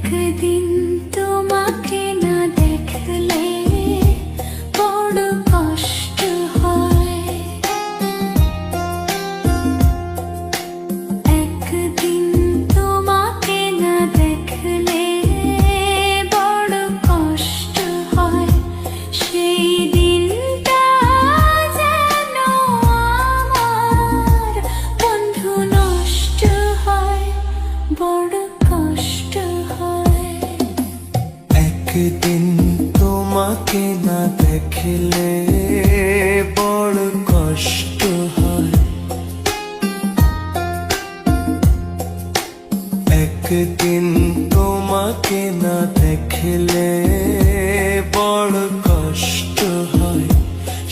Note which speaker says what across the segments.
Speaker 1: একদিন তোমাকে না দেখলে বড় কষ্ট হয়। একদিন তোমাকে না দেখলে বড় কষ্ট হয়। সেই দিনটা যেন আমার বন্ধু নষ্ট হয়, বড় কষ্ট হয়।
Speaker 2: একদিন তোমাকে না দেখলে বড় কষ্ট হয়। একদিন তোমাকে না দেখলে বড় কষ্ট হয়।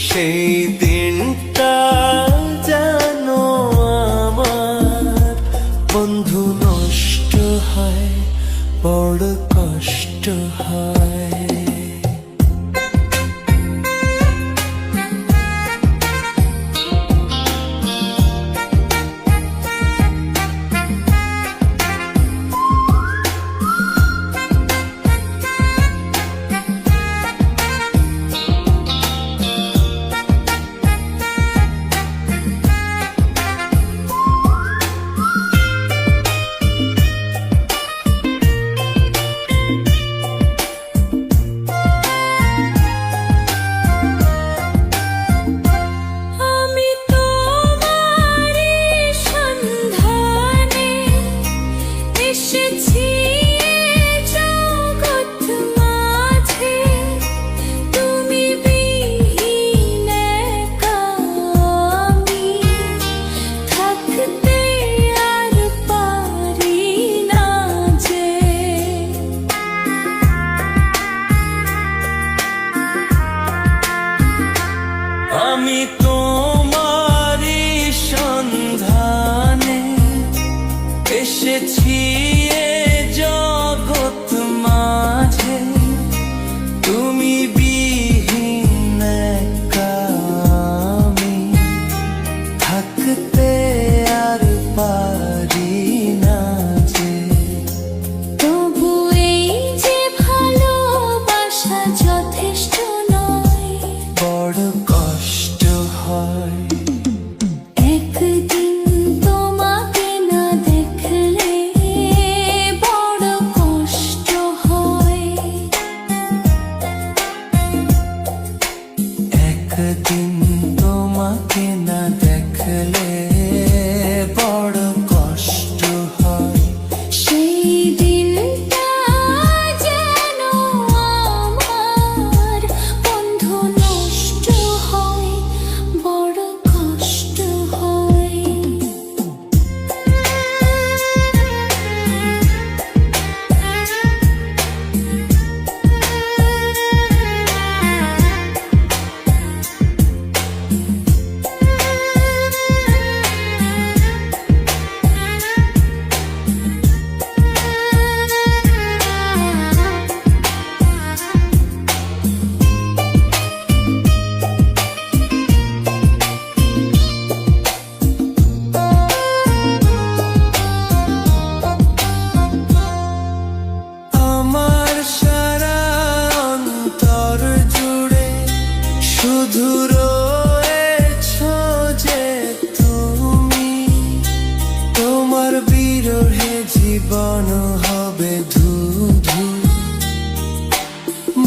Speaker 2: সেই দিনটা যেন আমার বন্ধু নষ্ট হয়, বড় কষ্ট হয়।
Speaker 1: আমি তোমারই সন্ধানে এসেছি জগৎ মাঝে। তুমি বিহীন একা আমি থাকতে আর পারি না যে।
Speaker 2: আমি তোমারই সন্ধানে এসেছি এ জগৎ মাঝে। তুমি বিহীন একা আমি থাকতে আর পারি না যে।
Speaker 1: তবু এই যে ভালোবাসা যথেষ্ট নয়,
Speaker 2: বড় কষ্ট হয়।
Speaker 1: একদিন তোমাকে না দেখলে বড় কষ্ট হয়।
Speaker 2: একদিন তোমাকে না দেখলে বড় কষ্ট হয়।
Speaker 1: সেই দিনটা যেন আমার বন্ধু নষ্ট হয়, বড় কষ্ট হয়।
Speaker 2: আমার সারা অন্তর জুড়ে শুধু রয়েছো যে তুমি। তোমার বিরহে জীবন হবে ধুধু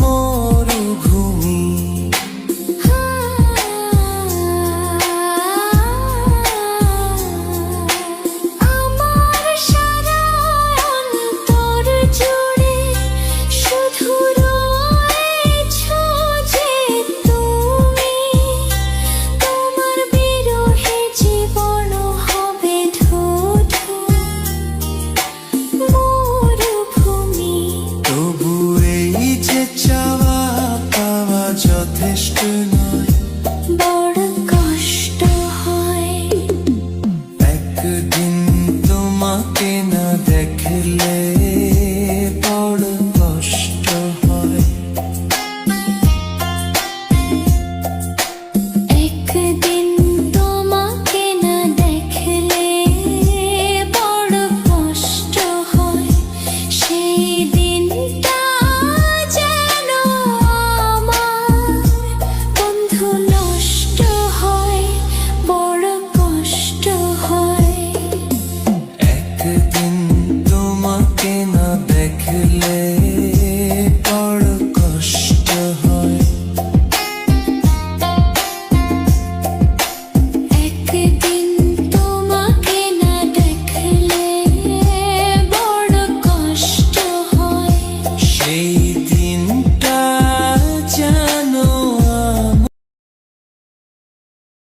Speaker 2: মরুভূমি।
Speaker 1: আমার সারা অন্তর জুড়ে শুধু রয়েছো যে তুমি। তোমার বিরহে জীবন হবে ধুধু মরুভূমি।
Speaker 2: তবু এই যে চাওয়া পাওয়া যথেষ্ট নয়,
Speaker 1: বড় কষ্ট হয়।
Speaker 2: একদিন তোমাকে না দেখলে বড় কষ্ট হয়।
Speaker 1: একদিন তোমাকে না দেখলে বড় কষ্ট হয়। সেই দিন
Speaker 2: তোমাকে না দেখলে